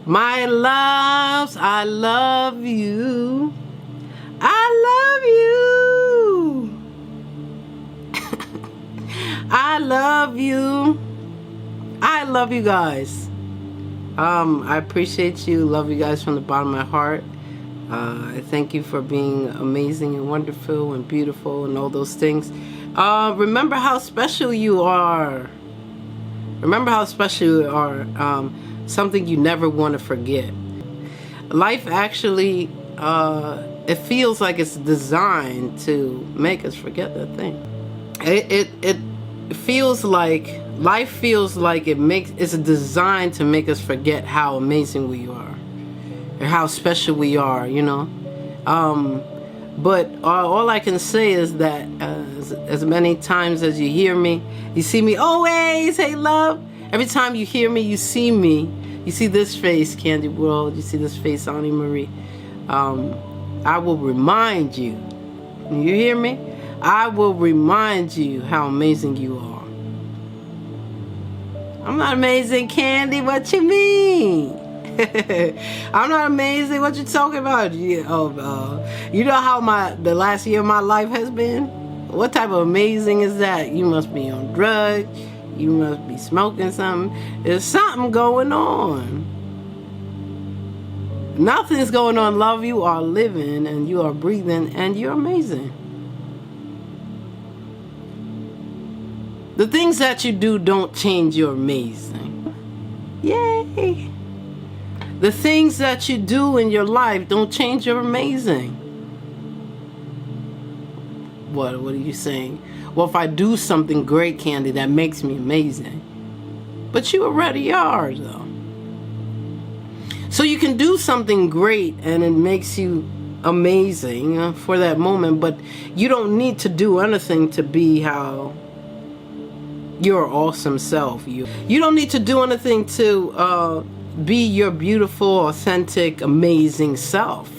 My loves, I love you. I love you. I love you. I love you guys. I appreciate you. Love you guys from the bottom of my heart. I thank you for being amazing and wonderful and beautiful and all those things. Remember how special you are. Remember how special you are. Something you never want to forget. Life actually, it feels like it's designed to make us forget that thing. It feels like life feels like it's designed to make us forget how amazing we are, or how special we are, you know. But all I can say is that as many times as you hear me, you see me always. Hey, love. Every time you hear me, you see me. You see this face, Candy World. You see this face, Ani Marie. I will remind you. You hear me? I will remind you how amazing you are. I'm not amazing, Candy. What you mean? I'm not amazing. What you talking about? You know how the last year of my life has been? What type of amazing is that? You must be on drugs. You must be smoking something. There's something going on. Nothing's going on, love. You are living and you are breathing and you're amazing. The things that you do don't change you're amazing. Yay! The things that you do in your life don't change you're amazing. What are you saying? Well, if I do something great, Candy, that makes me amazing. But you already are, though. So you can do something great and it makes you amazing for that moment, but you don't need to do anything to be how your awesome self. You don't need to do anything to be your beautiful, authentic, amazing self.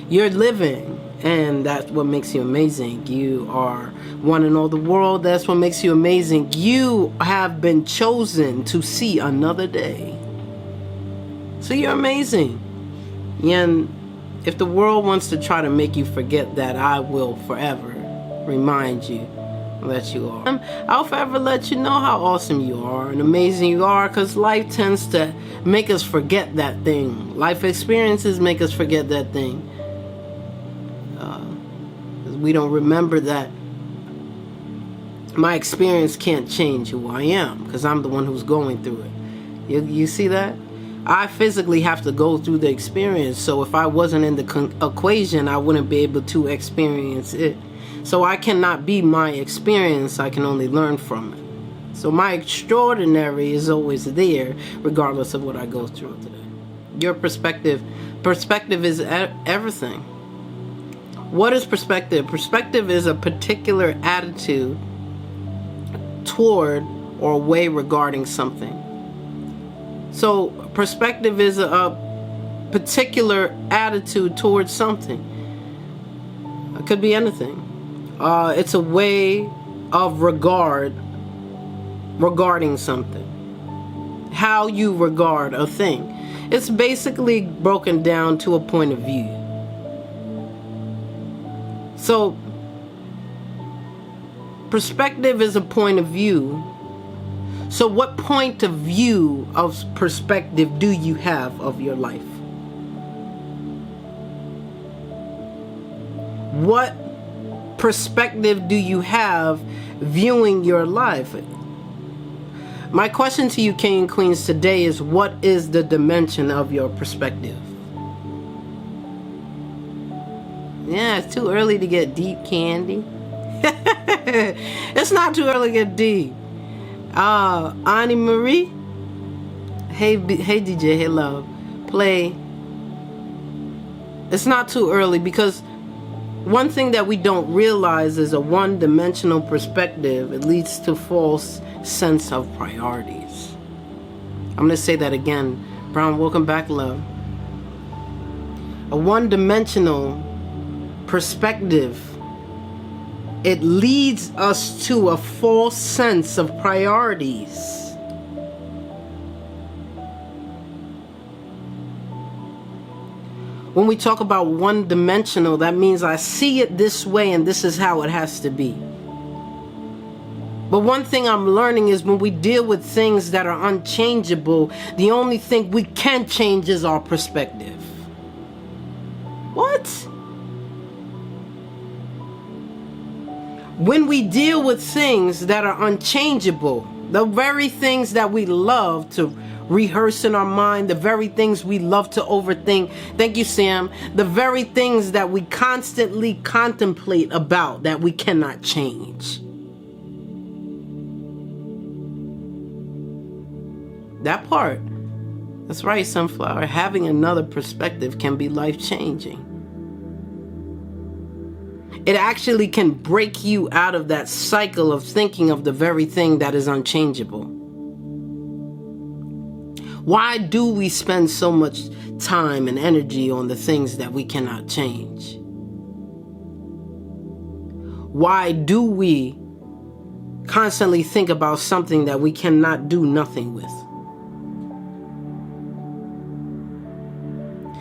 You're living, and that's what makes you amazing. You are one in all the world. That's what makes you amazing. You have been chosen to see another day. So you're amazing. And if the world wants to try to make you forget that, I will forever remind you that you are. I'll forever let you know how awesome you are and amazing you are, because life tends to make us forget that thing. Life experiences make us forget that thing. We don't remember that my experience can't change who I am, because I'm the one who's going through it. You see that? I physically have to go through the experience, so if I wasn't in the equation, I wouldn't be able to experience it. So I cannot be my experience, I can only learn from it. So my extraordinary is always there, regardless of what I go through today. Your perspective is everything. What is perspective? Perspective is a particular attitude toward or way regarding something. So perspective is a particular attitude towards something. It could be anything. It's a way of regarding something. How you regard a thing. It's basically broken down to a point of view. So, perspective is a point of view. So what point of view of perspective do you have of your life? What perspective do you have viewing your life? My question to you, King and Queens, today is, what is the dimension of your perspective? Yeah, it's too early to get deep, Candy. It's not too early to get deep. Ani Marie. Hey DJ, hey love. Play. It's not too early, because one thing that we don't realize is a one-dimensional perspective. It leads to false sense of priorities. I'm going to say that again. Brown, welcome back, love. A one-dimensional perspective, it leads us to a false sense of priorities. When we talk about one-dimensional, that means I see it this way and this is how it has to be. But one thing I'm learning is when we deal with things that are unchangeable, the only thing we can change is our perspective. What? When we deal with things that are unchangeable, the very things that we love to rehearse in our mind, the very things we love to overthink, thank you, Sam, the very things that we constantly contemplate about that we cannot change. That part. That's right, Sunflower. Having another perspective can be life-changing. It actually can break you out of that cycle of thinking of the very thing that is unchangeable. Why do we spend so much time and energy on the things that we cannot change? Why do we constantly think about something that we cannot do nothing with?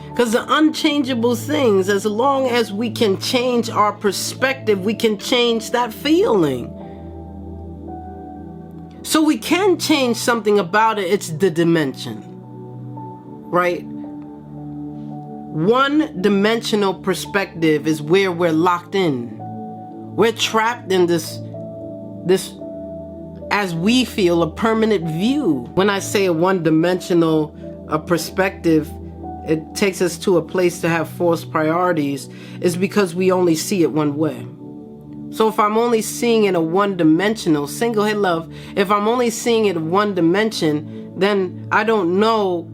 Because the unchangeable things, as long as we can change our perspective, we can change that feeling. So we can change something about it. It's the dimension, right? One-dimensional perspective is where we're locked in. We're trapped in this, as we feel, a permanent view. When I say a one-dimensional perspective, it takes us to a place to have false priorities, is because we only see it one way. So if I'm only seeing it a one-dimensional, single hit love, if I'm only seeing it one dimension, then I don't know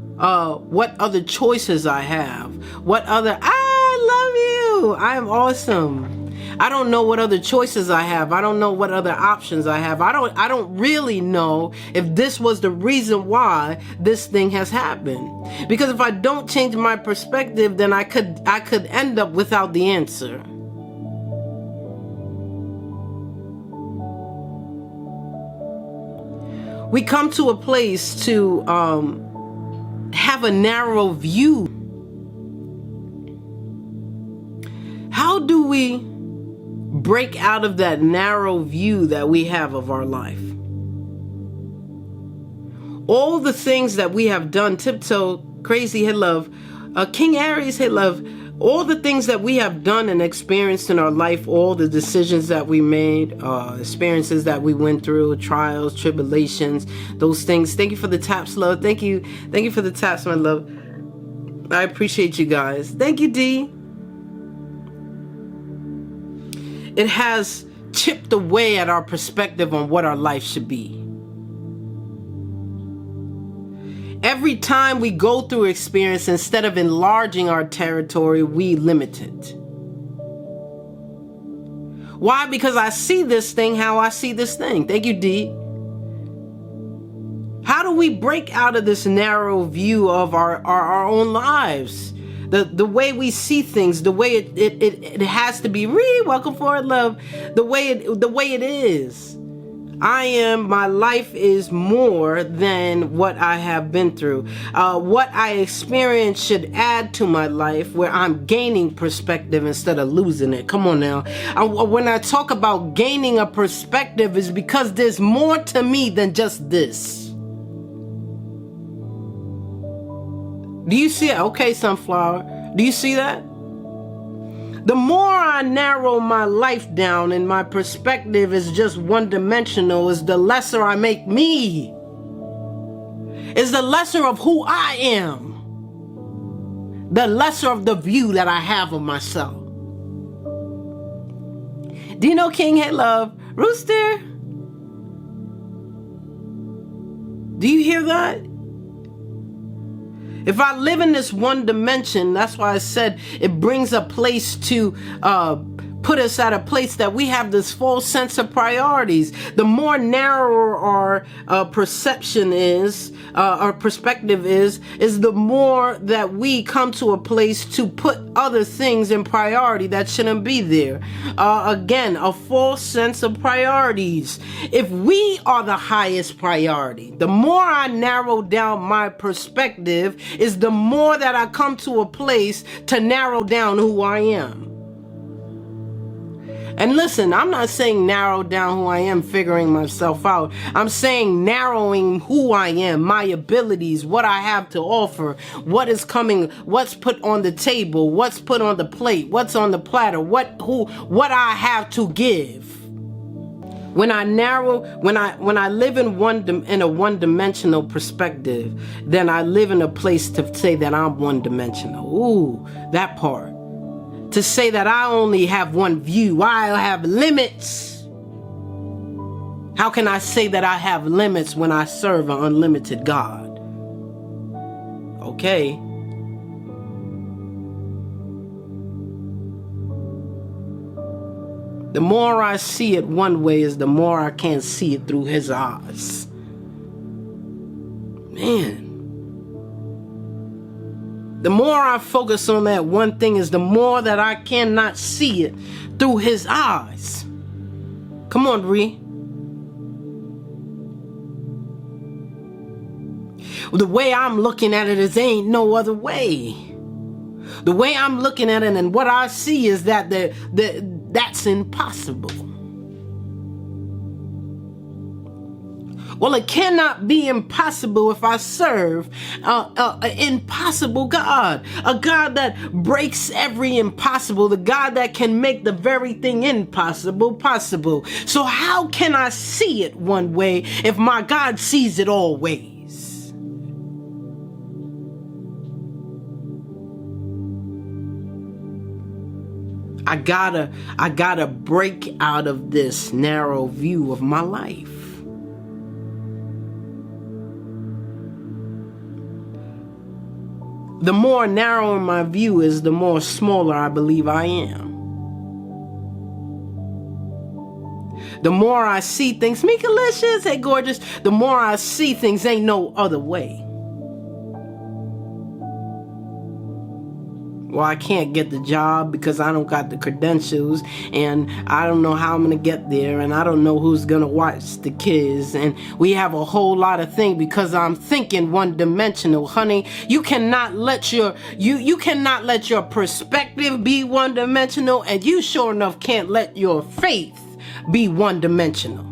what other choices I have. What other, I love you, I am awesome. I don't know what other choices I have. I don't know what other options I have. I don't really know if this was the reason why this thing has happened. Because if I don't change my perspective, then I could end up without the answer. We come to a place to have a narrow view. How do we break out of that narrow view that we have of our life? All the things that we have done, Tiptoe, Crazy Hit Love, King Aries Hit Love, all the things that we have done and experienced in our life, all the decisions that we made, experiences that we went through, trials, tribulations, those things. Thank you for the taps, love. Thank you for the taps, my love. I appreciate you guys. Thank you, D. It has chipped away at our perspective on what our life should be. Every time we go through experience, instead of enlarging our territory, we limit it. Why? Because I see this thing how I see this thing. Thank you, D. How do we break out of this narrow view of our own lives? The way we see things, the way it has to be. Welcome forward, love. The way it is. My life is more than what I have been through. What I experience should add to my life, where I'm gaining perspective instead of losing it. Come on now. When I talk about gaining a perspective, is because there's more to me than just this. Do you see it? Okay, Sunflower. Do you see that? The more I narrow my life down and my perspective is just one-dimensional, is the lesser I make me. Is the lesser of who I am. The lesser of the view that I have of myself. Dino King, hey love. Rooster. Do you hear that? If I live in this one dimension, that's why I said it brings a place to put us at a place that we have this false sense of priorities. The more narrower our perception is, our perspective is the more that we come to a place to put other things in priority that shouldn't be there. Again, a false sense of priorities. If we are the highest priority, the more I narrow down my perspective is the more that I come to a place to narrow down who I am. And listen, I'm not saying narrow down who I am, figuring myself out. I'm saying narrowing who I am, my abilities, what I have to offer, what is coming, what's put on the table, what's put on the plate, what's on the platter, what I have to give. When I live in a one-dimensional perspective, then I live in a place to say that I'm one-dimensional. Ooh, that part. To say that I only have one view, I have limits. How can I say that I have limits when I serve an unlimited God? Okay. The more I see it one way is the more I can't see it through his eyes. Man. The more I focus on that one thing is the more that I cannot see it through his eyes. Come on, Bree. The way I'm looking at it is ain't no other way. The way I'm looking at it and what I see is that that's impossible. Well, it cannot be impossible if I serve an impossible God. A God that breaks every impossible. The God that can make the very thing impossible possible. So how can I see it one way if my God sees it all ways? I gotta break out of this narrow view of my life. The more narrow my view is, the more smaller I believe I am. The more I see things, Meekalicious, hey gorgeous, the more I see things ain't no other way. Well, I can't get the job because I don't got the credentials and I don't know how I'm going to get there and I don't know who's going to watch the kids and we have a whole lot of things because I'm thinking one-dimensional, honey. You cannot let your perspective be one-dimensional and you sure enough can't let your faith be one-dimensional.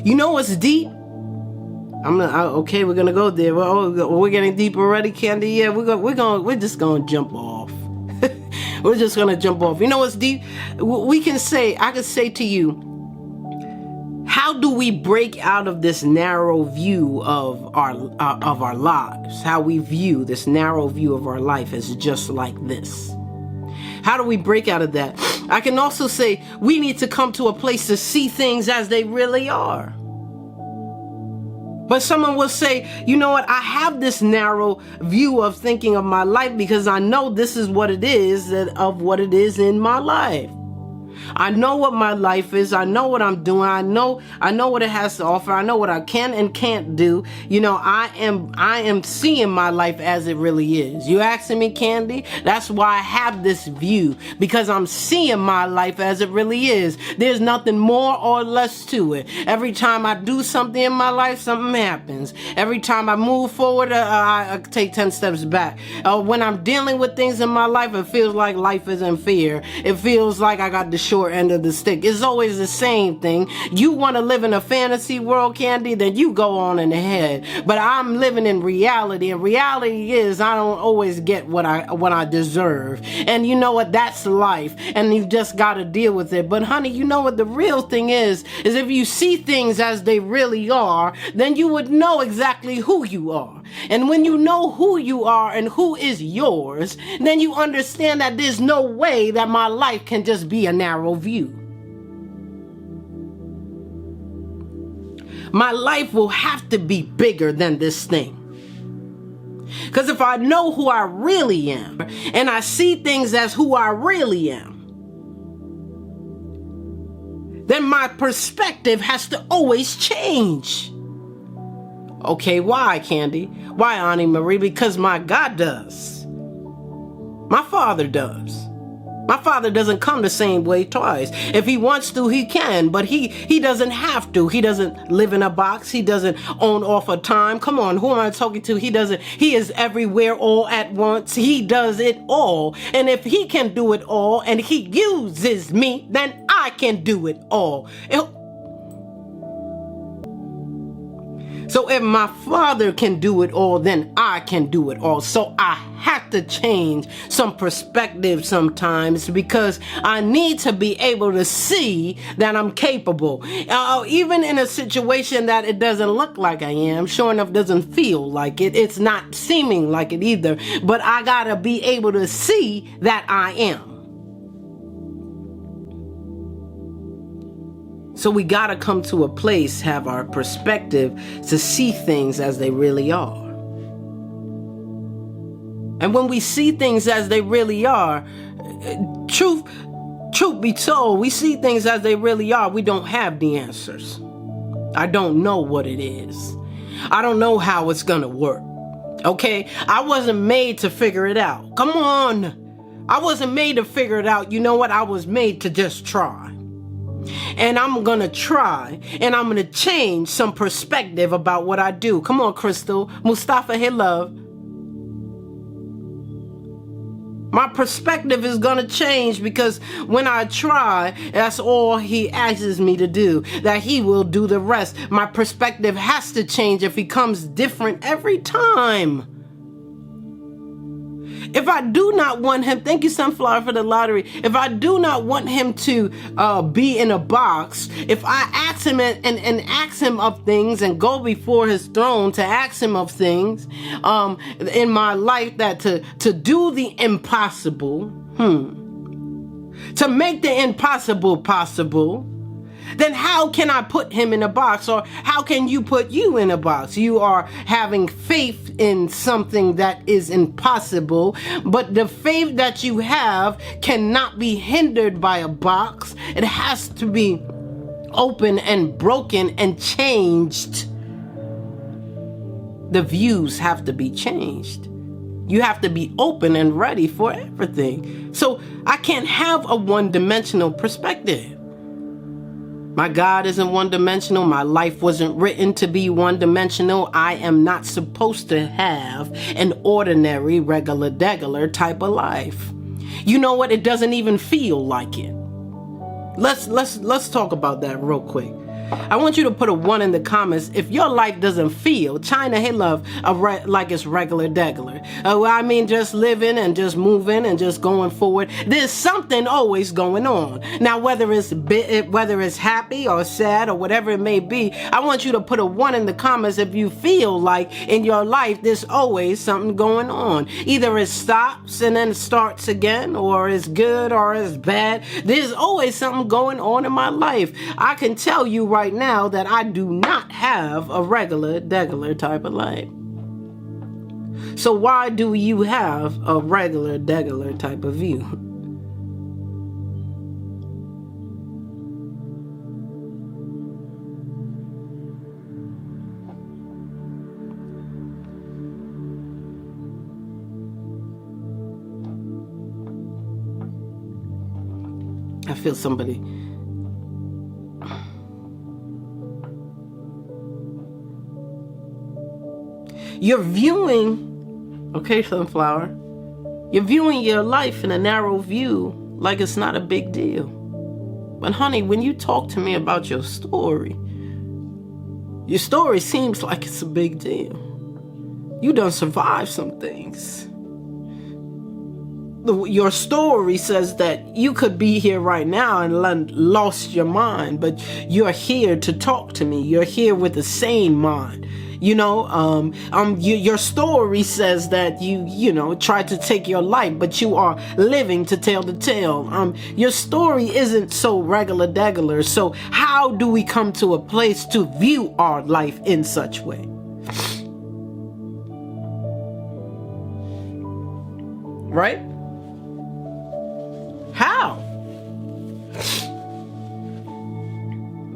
You know what's deep? Okay, we're gonna go there. We're getting deep already, Candy. Yeah, we're just gonna jump off. We're just gonna jump off. You know what's deep? I can say to you, how do we break out of this narrow view of our lives? How we view this narrow view of our life as just like this? How do we break out of that? I can also say we need to come to a place to see things as they really are. But someone will say, you know what? I have this narrow view of thinking of my life because I know this is what it is of what it is in my life. I know what my life is. I know what I'm doing. I know what it has to offer. I know what I can and can't do. You know, I am seeing my life as it really is. You asking me, Candy? That's why I have this view, because I'm seeing my life as it really is. There's nothing more or less to it. Every time I do something in my life, something happens. Every time I move forward, I take 10 steps back. When I'm dealing with things in my life, it feels like life isn't fair. It feels like I got the short end of the stick. It's always the same thing. You want to live in a fantasy world, Candy, then you go on in ahead. But I'm living in reality, and reality is I don't always get what I deserve. And you know what? That's life, and you just got to deal with it. But honey, you know what the real thing is if you see things as they really are, then you would know exactly who you are. And when you know who you are and who is yours, then you understand that there's no way that my life can just be a narrow view. My life will have to be bigger than this thing. Because if I know who I really am, and I see things as who I really am, then my perspective has to always change. Okay, why, Candy? Why, Annie Marie? Because my God does. My Father does. My Father doesn't come the same way twice. If he wants to, he can, but he doesn't have to. He doesn't live in a box. He doesn't own off a time. Come on, who am I talking to? He is everywhere all at once. He does it all. And if he can do it all and he uses me, then I can do it all. So if my Father can do it all, then I can do it all. So I have to change some perspective sometimes, because I need to be able to see that I'm capable. Even in a situation that it doesn't look like I am, sure enough doesn't feel like it. It's not seeming like it either. But I gotta be able to see that I am. So we gotta come to a place, have our perspective to see things as they really are. And when we see things as they really are, truth be told, we see things as they really are. We don't have the answers. I don't know what it is. I don't know how it's gonna work. Okay? I wasn't made to figure it out. Come on. I wasn't made to figure it out. You know what? I was made to just try. And I'm going to try, and I'm going to change some perspective about what I do. Come on, Crystal. Mustafa, hey, love. My perspective is going to change, because when I try, that's all he asks me to do, that he will do the rest. My perspective has to change if he comes different every time. If I do not want him, thank you, Sunflower, for the lottery. If I do not want him to be in a box, if I ask him and ask him of things and go before his throne to ask him of things in my life, that to do the impossible, to make the impossible possible, then how can I put him in a box? Or how can you put you in a box? You are having faith in something that is impossible, but the faith that you have cannot be hindered by a box. It has to be open and broken and changed. The views have to be changed. You have to be open and ready for everything. So I can't have a one-dimensional perspective. My God isn't one-dimensional. My life wasn't written to be one-dimensional. I am not supposed to have an ordinary, regular type of life. You know what? It doesn't even feel like it. Let's talk about that real quick. I want you to put a 1 in the comments if your life doesn't feel, China, hey love, like it's regular. I mean, just living and just moving and just going forward. There's something always going on. Now, whether it's happy or sad or whatever it may be, I want you to put a 1 in the comments if you feel like in your life there's always something going on. Either it stops and then starts again, or it's good or it's bad. There's always something going on in my life. I can tell you right now that I do not have a regular type of life. So why do you have a regular type of view? I feel somebody. You're viewing, okay, Sunflower, you're viewing your life in a narrow view like it's not a big deal. But honey, when you talk to me about your story seems like it's a big deal. You done survived some things. Your story says that you could be here right now and lost your mind, but you're here to talk to me. You're here with a sane mind. Your story says that you tried to take your life, but you are living to tell the tale. Your story isn't so regular. So how do we come to a place to view our life in such way? Right? How?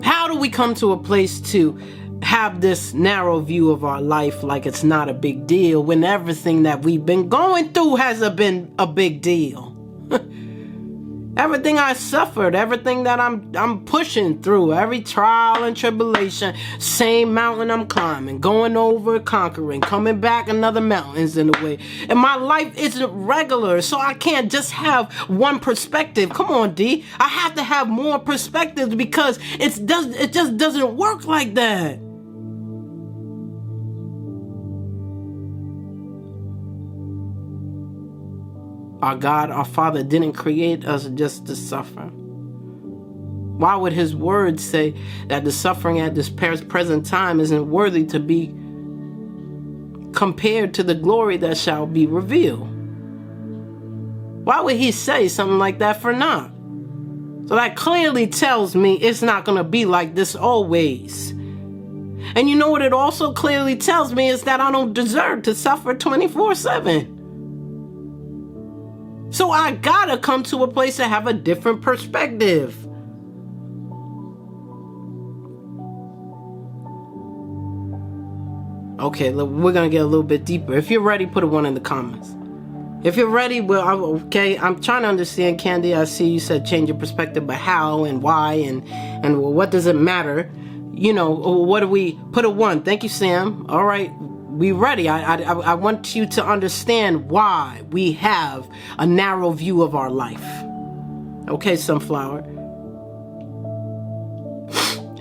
How do we come to a place to have this narrow view of our life like it's not a big deal when everything that we've been going through hasn't been a big deal? Everything I suffered, everything that I'm pushing through, every trial and tribulation, same mountain I'm climbing, going over, conquering, coming back, another mountain's in the way. And my life isn't regular, so I can't just have one perspective. Come on, D. I have to have more perspectives because it just doesn't work like that. Our God, our Father, didn't create us just to suffer. Why would His word say that the suffering at this present time isn't worthy to be compared to the glory that shall be revealed? Why would He say something like that for naught? So that clearly tells me it's not going to be like this always. And you know what it also clearly tells me is that I don't deserve to suffer 24/7. So I gotta come to a place to have a different perspective. Okay, look, we're gonna get a little bit deeper. If you're ready, put a 1 in the comments. If you're ready, well, okay, I'm trying to understand, Candy. I see you said change your perspective, but how and why and what does it matter? What do we put a 1? Thank you, Sam. All right. We ready. I want you to understand why we have a narrow view of our life. Okay, Sunflower.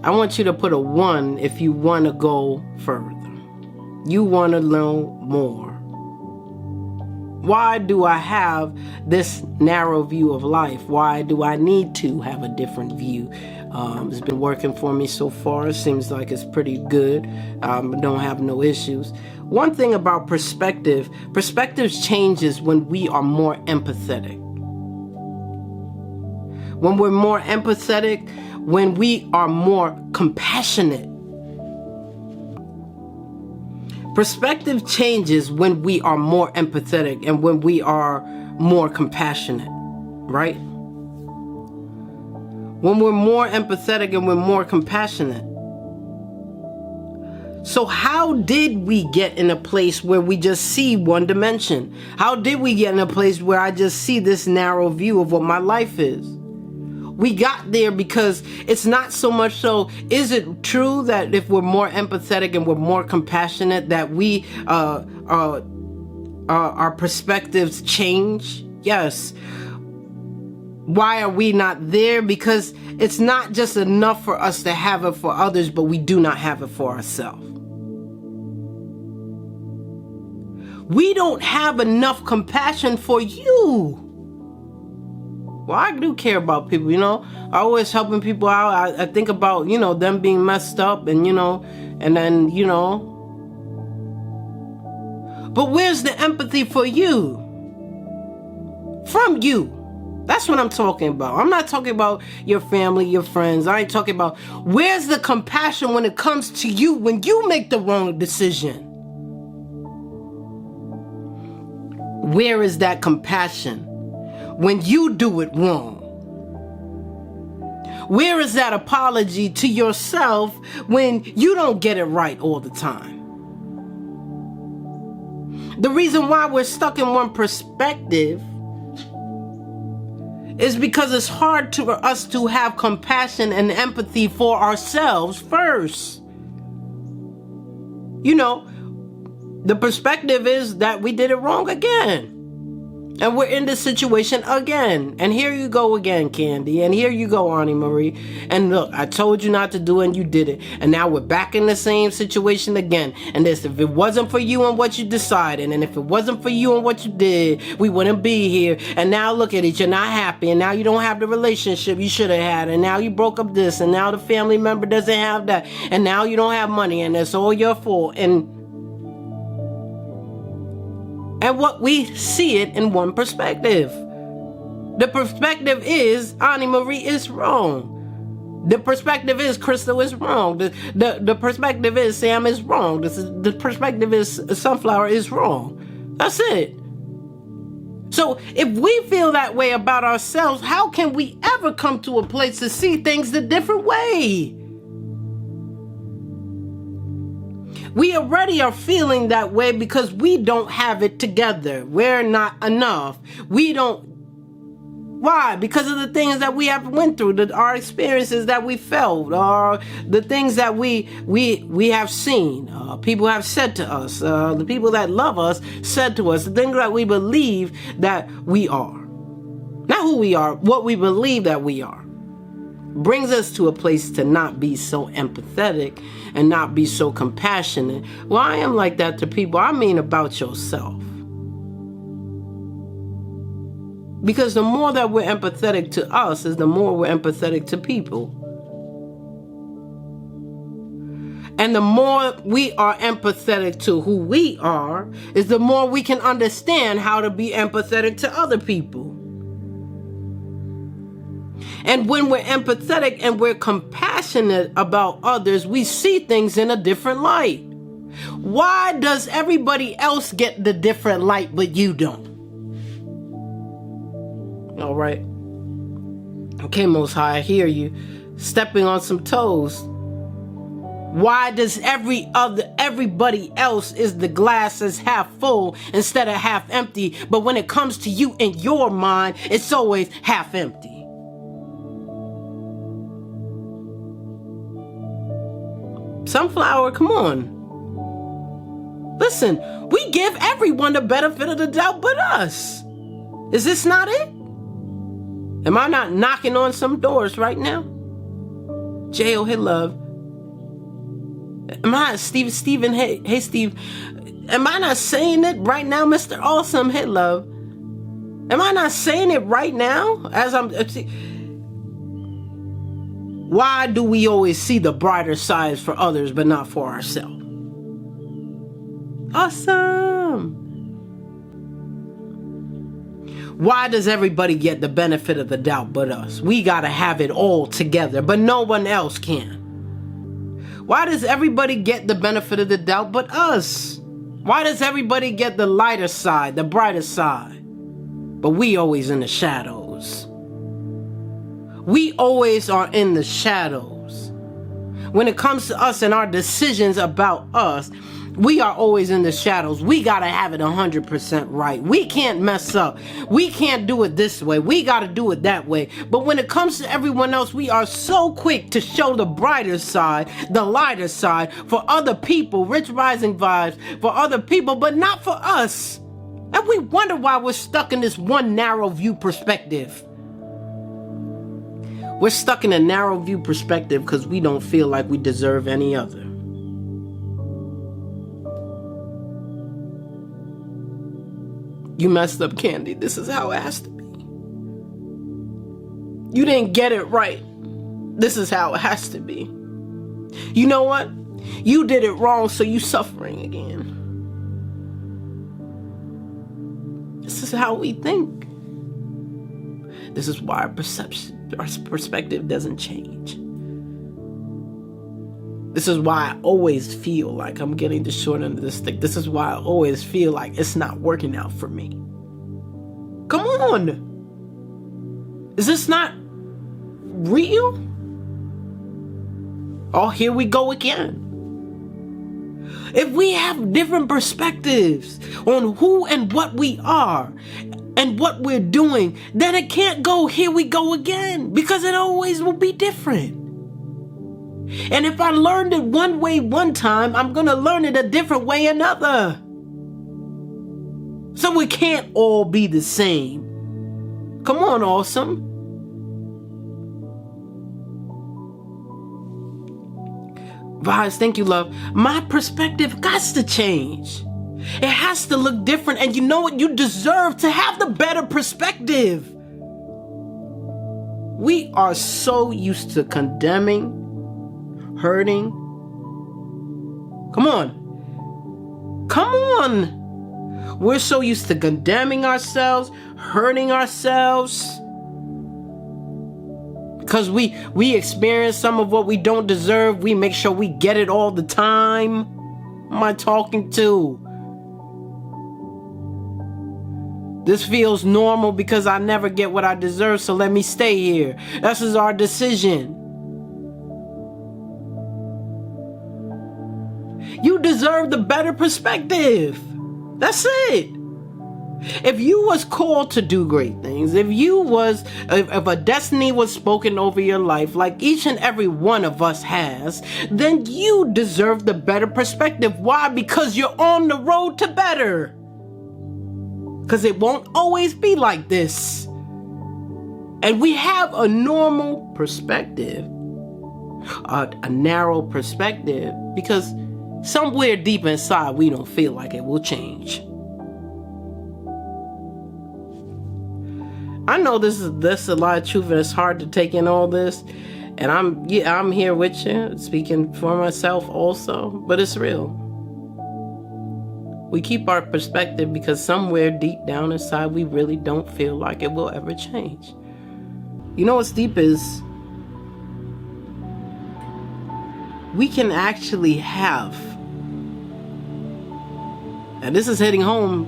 I want you to put a 1 if you want to go further. You want to know more. Why do I have this narrow view of life? Why do I need to have a different view? It's been working for me so far. It seems like it's pretty good. Don't have no issues. One thing about perspective changes when we are more empathetic. When we're more empathetic, when we are more compassionate. Perspective changes when we are more empathetic and when we are more compassionate, right? When we're more empathetic and we're more compassionate. So how did we get in a place where we just see one dimension? How did we get in a place where I just see this narrow view of what my life is? We got there because it's not so much so, is it true that if we're more empathetic and we're more compassionate that we, our perspectives change? Yes. Why are we not there? Because it's not just enough for us to have it for others, but we do not have it for ourselves. We don't have enough compassion for you. Well, I do care about people, I always helping people out. I think about, them being messed up and, and then, But where's the empathy for you? From you. That's what I'm talking about. I'm not talking about your family, your friends. I ain't talking about where's the compassion when it comes to you when you make the wrong decision. Where is that compassion when you do it wrong? Where is that apology to yourself when you don't get it right all the time? The reason why we're stuck in one perspective is because it's hard for us to have compassion and empathy for ourselves first. The perspective is that we did it wrong again. And we're in this situation again. And here you go again, Candy. And here you go, Auntie Marie. And look, I told you not to do it and you did it. And now we're back in the same situation again. And this, if it wasn't for you and what you decided, and if it wasn't for you and what you did, we wouldn't be here. And now look at it, you're not happy. And now you don't have the relationship you should have had. And now you broke up this. And now the family member doesn't have that. And now you don't have money. And it's all your fault. And what we see it in one perspective. The perspective is Auntie Marie is wrong. The perspective is Crystal is wrong. The perspective is Sam is wrong. The perspective is Sunflower is wrong. That's it. So if we feel that way about ourselves, how can we ever come to a place to see things a different way? We already are feeling that way because we don't have it together. We're not enough. We don't. Why? Because of the things that we have went through, our experiences that we felt, or the things that we have seen. People have said to us. The people that love us said to us. The things that we believe that we are. Not who we are, what we believe that we are. Brings us to a place to not be so empathetic and not be so compassionate. Well, I am like that to people. I mean about yourself. Because the more that we're empathetic to us is the more we're empathetic to people. And the more we are empathetic to who we are is the more we can understand how to be empathetic to other people. And when we're empathetic and we're compassionate about others, we see things in a different light. Why does everybody else get the different light, but you don't? All right. Okay, Most High, I hear you. Stepping on some toes. Why does everybody else is the glass is half full instead of half empty, but when it comes to you in your mind, it's always half empty? Sunflower, come on. Listen, we give everyone the benefit of the doubt but us. Is this not it? Am I not knocking on some doors right now? J.O. Hit Love. Am I Steven, hey Steve. Am I not saying it right now, Mr. Awesome Hit Love? Am I not saying it right now? Why do we always see the brighter sides for others but not for ourselves? Awesome. Why does everybody get the benefit of the doubt but us? We gotta have it all together, but no one else can. Why does everybody get the benefit of the doubt but us? Why does everybody get the lighter side, the brighter side? But we always in the shadows. We always are in the shadows. When it comes to us and our decisions about us, we are always in the shadows. We gotta have it 100% right. We can't mess up. We can't do it this way. We gotta do it that way. But when it comes to everyone else, we are so quick to show the brighter side, the lighter side for other people, rich rising vibes for other people, but not for us. And we wonder why we're stuck in this one narrow view perspective. We're stuck in a narrow view perspective because we don't feel like we deserve any other. You messed up, Candy. This is how it has to be. You didn't get it right. This is how it has to be. You know what? You did it wrong, so you suffering again. This is how we think. This is why our perspective doesn't change. This is why I always feel like I'm getting the short end of the stick. This is why I always feel like it's not working out for me. Come on. Is this not real? Oh, here we go again. If we have different perspectives on who and what we are and what we're doing, then it can't go here we go again, because it always will be different. And if I learned it one way one time, I'm going to learn it a different way another. So we can't all be the same. Come on, awesome. Vibes, thank you, love. My perspective got to change. It has to look different. And you know what? You deserve to have the better perspective. We are so used to condemning, hurting. Come on. Come on. We're so used to condemning ourselves, hurting ourselves. Because we experience some of what we don't deserve. We make sure we get it all the time. Who am I talking to? This feels normal because I never get what I deserve, so let me stay here. This is our decision. You deserve the better perspective. That's it. If you was called to do great things, if a destiny was spoken over your life like each and every one of us has, then you deserve the better perspective. Why? Because you're on the road to better. Because it won't always be like this. And we have a normal perspective, a narrow perspective, because somewhere deep inside we don't feel like it will change. I know this is a lot of truth, and it's hard to take in all this. And I'm here with you, speaking for myself also, but it's real. We keep our perspective because somewhere deep down inside we really don't feel like it will ever change. You know what's deep is we can actually have, and this is hitting home,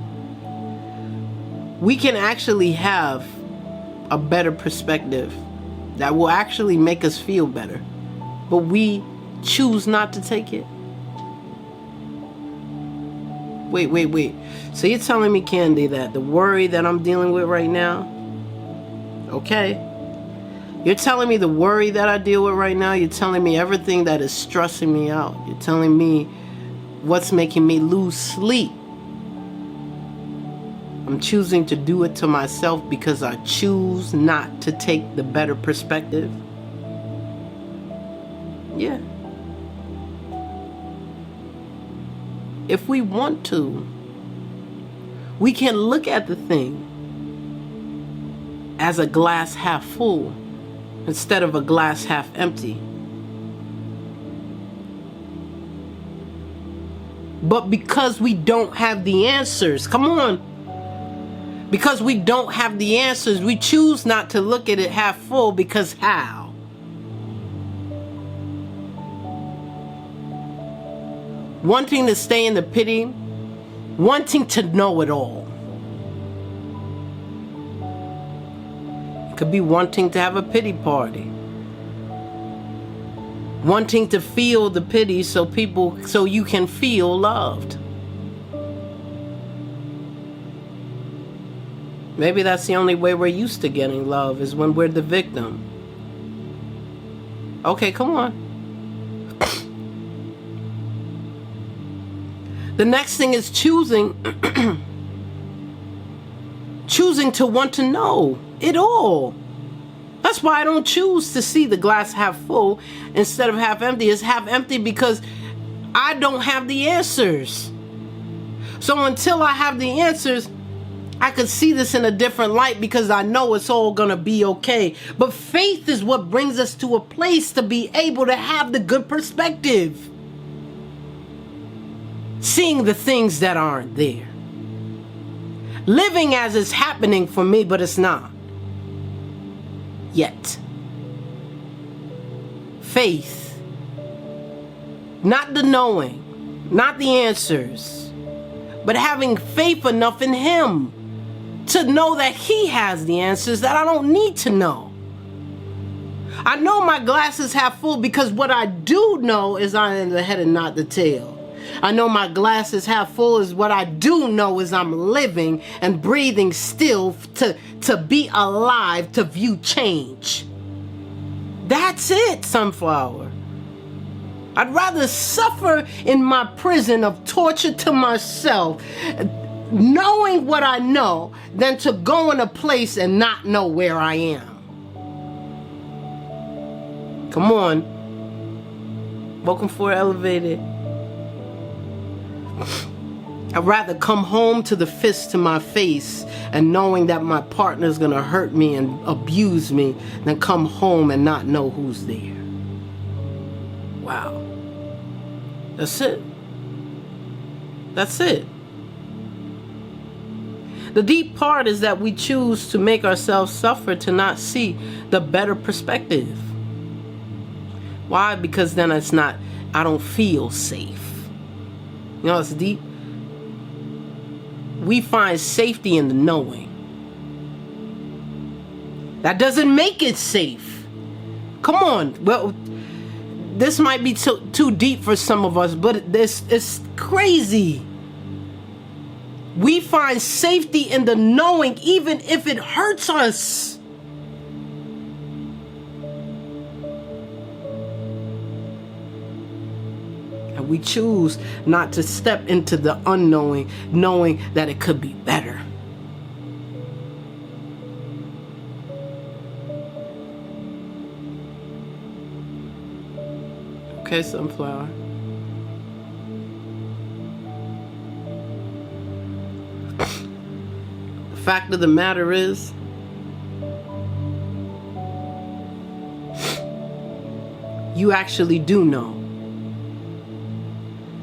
we can actually have a better perspective that will actually make us feel better, but we choose not to take it. Wait. So you're telling me, Candy, that the worry that I'm dealing with right now, okay? You're telling me the worry that I deal with right now, you're telling me everything that is stressing me out. You're telling me what's making me lose sleep. I'm choosing to do it to myself because I choose not to take the better perspective. Yeah. If we want to, we can look at the thing as a glass half full instead of a glass half empty. But because we don't have the answers, come on. Because we don't have the answers, we choose not to look at it half full because how? Wanting to stay in the pity, wanting to know it all. It could be wanting to have a pity party. Wanting to feel the pity so you can feel loved. Maybe that's the only way we're used to getting love is when we're the victim. Okay, come on. The next thing is choosing to want to know it all. That's why I don't choose to see the glass half full instead of half empty. It's half empty because I don't have the answers. So until I have the answers, I could see this in a different light because I know it's all gonna be okay. But faith is what brings us to a place to be able to have the good perspective. Seeing the things that aren't there. Living as it's happening for me, but it's not. Yet. Faith. Not the knowing, not the answers, but having faith enough in Him to know that He has the answers that I don't need to know. I know my glass is half full because what I do know is I am the head and not the tail. I know my glass is half full is what I do know is I'm living and breathing still to be alive, to view change. That's it, Sunflower. I'd rather suffer in my prison of torture to myself knowing what I know than to go in a place and not know where I am. Come on. Welcome for Elevated. I'd rather come home to the fist to my face and knowing that my partner's gonna hurt me and abuse me than come home and not know who's there. Wow. That's it. That's it. The deep part is that we choose to make ourselves suffer to not see the better perspective. Why? Because then I don't feel safe. You know, it's deep. We find safety in the knowing. That doesn't make it safe. Come on. Well, this might be too deep for some of us, but it's crazy. We find safety in the knowing, even if it hurts us. And we choose not to step into the unknowing, knowing that it could be better. Okay, Sunflower. The fact of the matter is, you actually do know.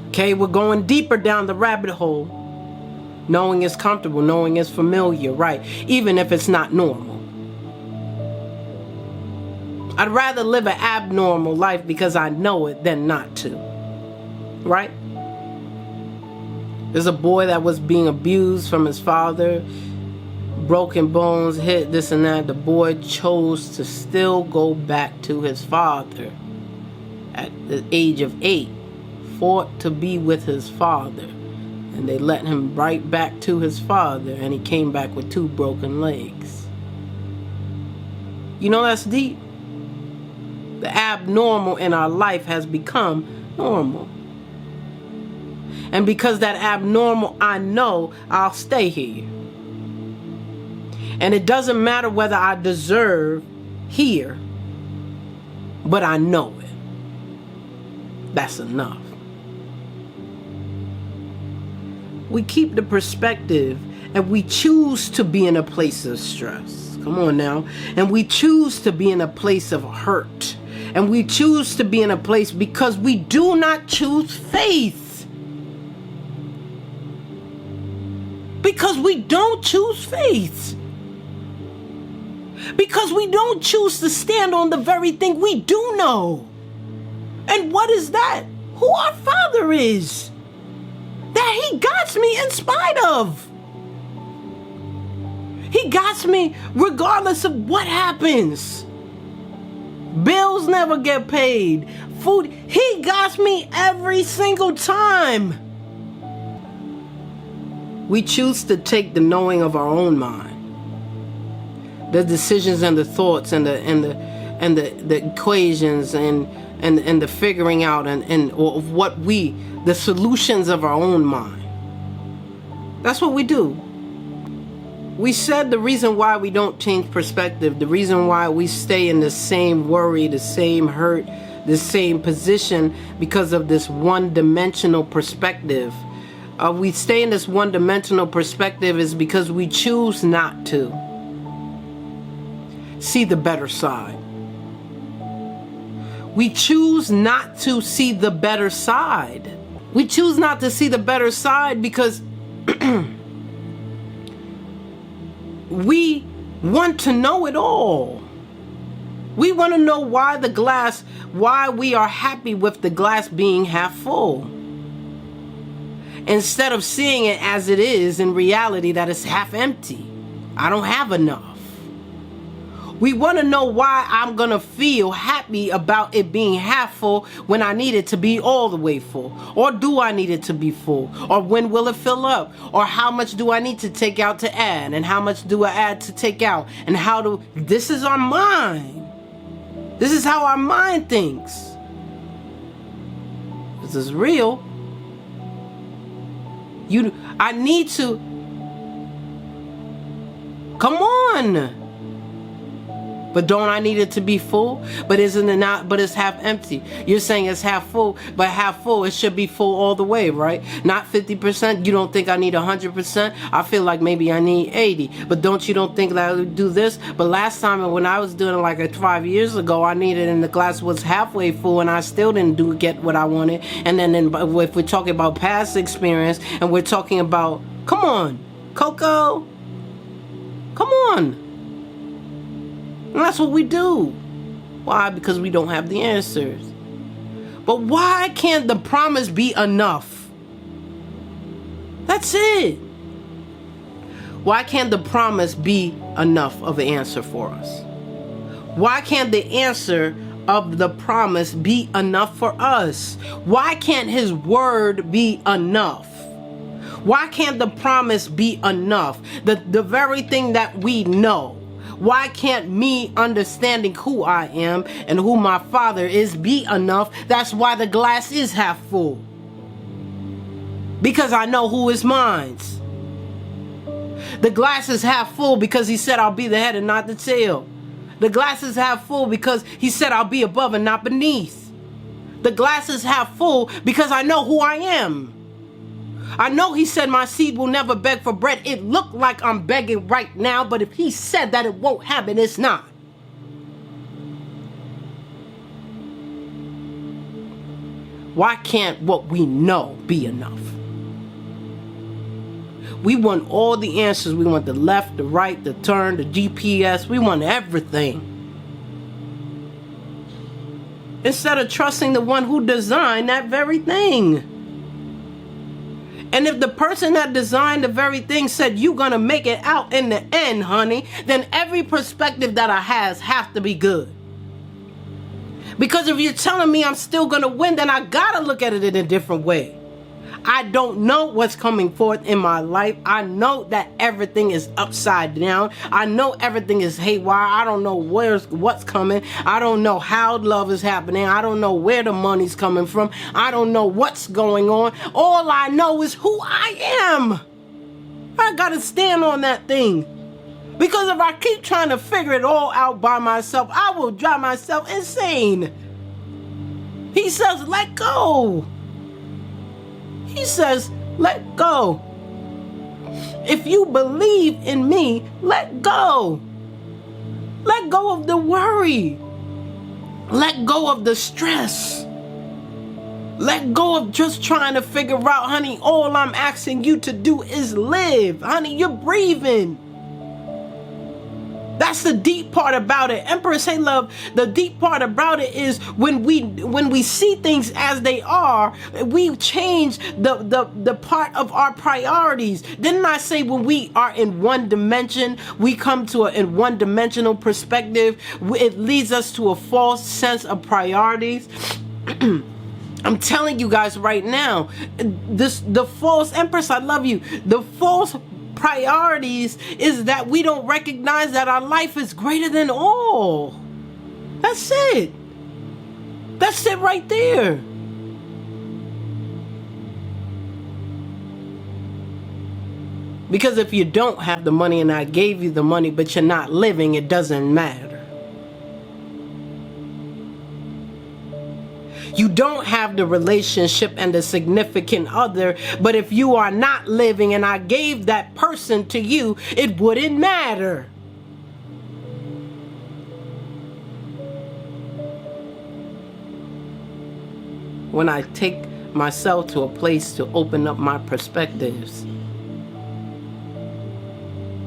Okay, we're going deeper down the rabbit hole. Knowing is comfortable, knowing is familiar, right? Even if it's not normal. I'd rather live an abnormal life because I know it than not to. Right? There's a boy that was being abused from his father. Broken bones, hit, this and that. The boy chose to still go back to his father at the age of 8. Fought to be with his father. And they let him right back to his father. And he came back with 2 broken legs. You know that's deep. The abnormal in our life has become normal. And because that abnormal, I know I'll stay here. And it doesn't matter whether I deserve here, but I know it. That's enough. We keep the perspective and we choose to be in a place of stress. Come on now. And we choose to be in a place of hurt. And we choose to be in a place because we do not choose faith. Because we don't choose faith. Because we don't choose to stand on the very thing we do know. And what is that? Who our Father is. That He got me in spite of. He got me regardless of what happens. Bills never get paid. Food, He got me every single time. We choose to take the knowing of our own mind, the decisions and the thoughts and the equations and the figuring out and of what the solutions of our own mind. That's what we do. We said the reason why we don't change perspective, the reason why we stay in the same worry, the same hurt, the same position, because of this one-dimensional perspective. We stay in this one-dimensional perspective is because we choose not to see the better side. We choose not to see the better side. We choose not to see the better side because we want to know it all. We want to know why we are happy with the glass being half full. Instead of seeing it as it is in reality, that it's half empty. I don't have enough. We want to know why I'm going to feel happy about it being half full when I need it to be all the way full. Or do I need it to be full? Or when will it fill up? Or how much do I need to take out to add? And how much do I add to take out? And this is our mind. This is how our mind thinks. This is real. I need to Come on. But don't I need it to be full? But isn't it not? But it's half empty. You're saying it's half full, but half full, it should be full all the way, right? Not 50%. You don't think I need 100%? I feel like maybe I need 80. But you don't think that I would do this? But last time when I was doing it like 5 years ago, I needed and the glass was halfway full and I still didn't get what I wanted. And then if we're talking about past experience and we're talking about, come on, Coco, come on. And that's what we do. Why? Because we don't have the answers. But why can't the promise be enough? That's it. Why can't the promise be enough of an answer for us? Why can't the answer of the promise be enough for us? Why can't his word be enough? Why can't the promise be enough? The very thing that we know. Why can't me understanding who I am and who my Father is be enough? That's why the glass is half full. Because I know who is mine. The glass is half full because he said I'll be the head and not the tail. The glass is half full because he said I'll be above and not beneath. The glass is half full because I know who I am. I know he said my seed will never beg for bread. It looked like I'm begging right now, but if he said that it won't happen, it's not. Why can't what we know be enough? We want all the answers. We want the left, the right, the turn, the GPS. We want everything. Instead of trusting the one who designed that very thing. And if the person that designed the very thing said you're going to make it out in the end, honey, then every perspective that I have to be good. Because if you're telling me I'm still going to win, then I got to look at it in a different way. I don't know what's coming forth in my life. I know that everything is upside down. I know everything is haywire. I don't know what's coming. I don't know how love is happening. I don't know where the money's coming from. I don't know what's going on. All I know is who I am. I gotta stand on that thing. Because if I keep trying to figure it all out by myself, I will drive myself insane. He says, let go. He says, let go. If you believe in me, let go. Let go of the worry. Let go of the stress. Let go of just trying to figure out, honey, all I'm asking you to do is live. Honey, you're breathing. That's the deep part about it. Empress, hey love, the deep part about it is when we see things as they are, we change the part of our priorities. Didn't I say when we are in one dimension, we come to in one-dimensional perspective, it leads us to a false sense of priorities? I'm telling you guys right now, the false, Empress, I love you, the false priorities is that we don't recognize that our life is greater than all. That's it. That's it right there. Because if you don't have the money and I gave you the money but you're not living, it doesn't matter. You don't have the relationship and the significant other, but if you are not living and I gave that person to you, it wouldn't matter. When I take myself to a place to open up my perspectives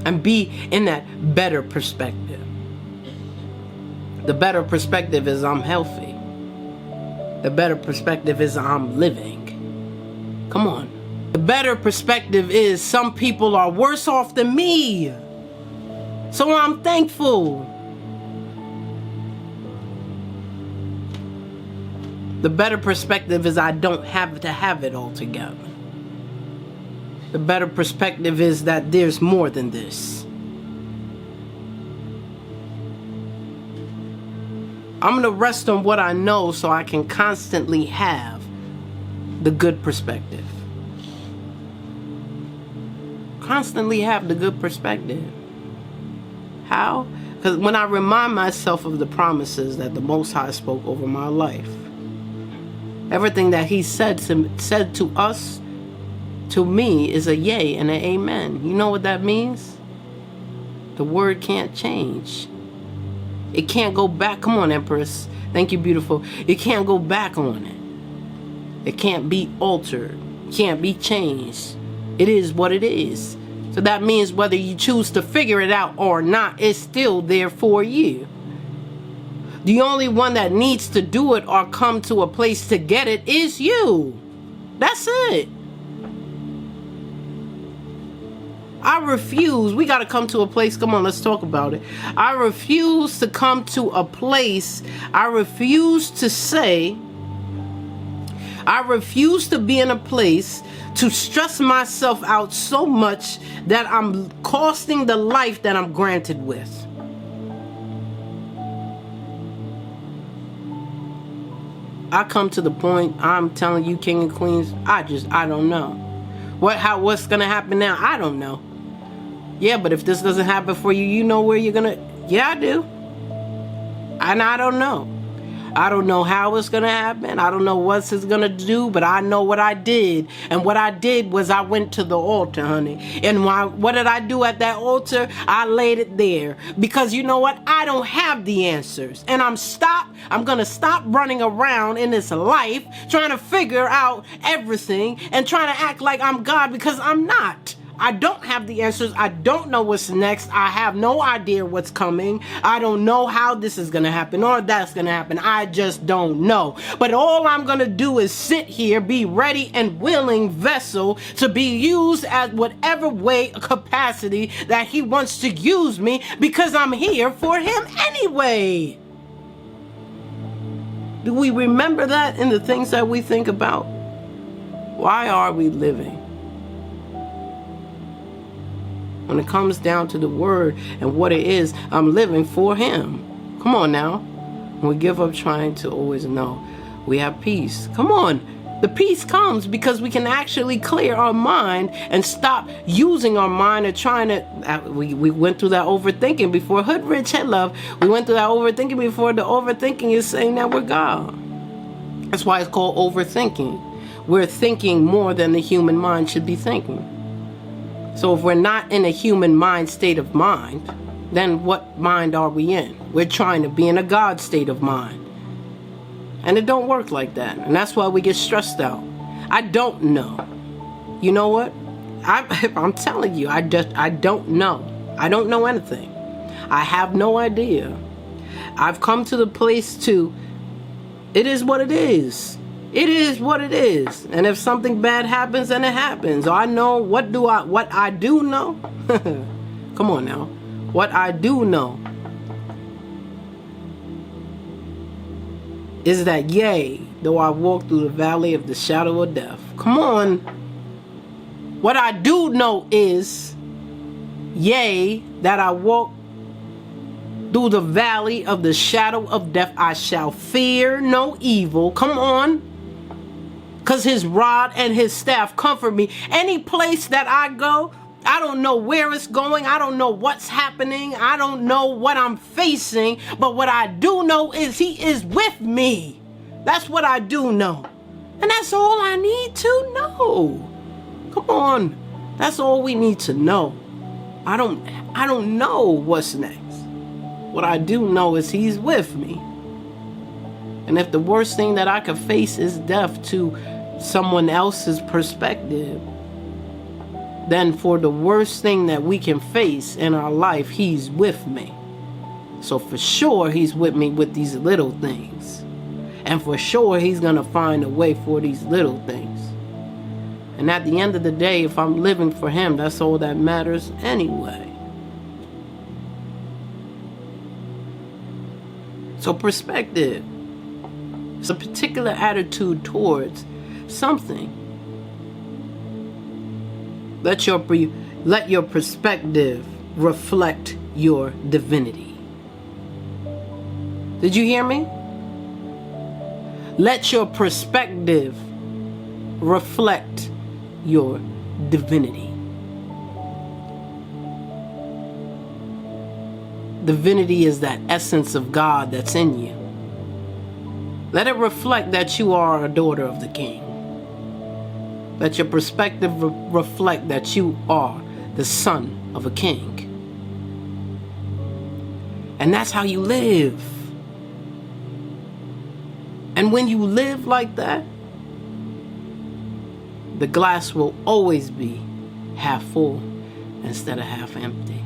and be in that better perspective. The better perspective is I'm healthy. The better perspective is I'm living. Come on. The better perspective is some people are worse off than me. So I'm thankful. The better perspective is I don't have to have it all together. The better perspective is that there's more than this. I'm going to rest on what I know so I can constantly have the good perspective. Constantly have the good perspective. How? Because when I remind myself of the promises that the Most High spoke over my life, everything that he said to us, to me, is a yay and an amen. You know what that means? The word can't change. It can't go back. Come on, Empress. Thank you, beautiful. It can't go back on it. It can't be altered. Can't be changed. It is what it is. So that means whether you choose to figure it out or not, it's still there for you. The only one that needs to do it or come to a place to get it is you. That's it. I refuse. We got to come to a place. Come on, let's talk about it. I refuse to come to a place. I refuse to say. I refuse to be in a place to stress myself out so much that I'm costing the life that I'm granted with. I come to the point, I'm telling you, king and queens, I don't know. What's going to happen now? I don't know. Yeah, but if this doesn't happen for you, you know where you're going to... Yeah, I do. And I don't know. I don't know how it's going to happen. I don't know what it's going to do, but I know what I did. And what I did was I went to the altar, honey. And what did I do at that altar? I laid it there. Because you know what? I don't have the answers. And I'm going to stop running around in this life trying to figure out everything and trying to act like I'm God, because I'm not. I don't have the answers. I don't know what's next. I have no idea what's coming. I don't know how this is going to happen or that's going to happen. I just don't know. But all I'm going to do is sit here, be ready and willing vessel to be used at whatever way, capacity that he wants to use me, because I'm here for him anyway. Do we remember that in the things that we think about? Why are we living? When it comes down to the word and what it is, I'm living for him. Come on now. When we give up trying to always know, we have peace. Come on. The peace comes because we can actually clear our mind and stop using our mind and trying to... We went through that overthinking before. Hood Rich Head Love. We went through that overthinking before. The overthinking is saying that we're God. That's why it's called overthinking. We're thinking more than the human mind should be thinking. So if we're not in a human mind state of mind, then what mind are we in? We're trying to be in a God state of mind. And it don't work like that. And that's why we get stressed out. I don't know. You know what? I'm telling you, I don't know. I don't know anything. I have no idea. I've come to the place to, it is what it is. It is what it is. And if something bad happens, then it happens. I know what I do know. Come on now. What I do know is that, yea, though I walk through the valley of the shadow of death. Come on. What I do know is, yea, that I walk through the valley of the shadow of death, I shall fear no evil. Come on. Because his rod and his staff comfort me. Any place that I go, I don't know where it's going. I don't know what's happening. I don't know what I'm facing. But what I do know is he is with me. That's what I do know. And that's all I need to know. Come on. That's all we need to know. I don't know what's next. What I do know is he's with me. And if the worst thing that I could face is death to someone else's perspective, then for the worst thing that we can face in our life, he's with me. So for sure, he's with me with these little things. And for sure, he's going to find a way for these little things. And at the end of the day, if I'm living for him, that's all that matters anyway. So perspective. It's a particular attitude towards something. Let your perspective reflect your divinity. Did you hear me? Let your perspective reflect your divinity. divinity is that essence of God that's in you. Let it reflect that you are a daughter of the King. Let your perspective reflect that you are the son of a king. And that's how you live. And when you live like that, the glass will always be half full instead of half empty.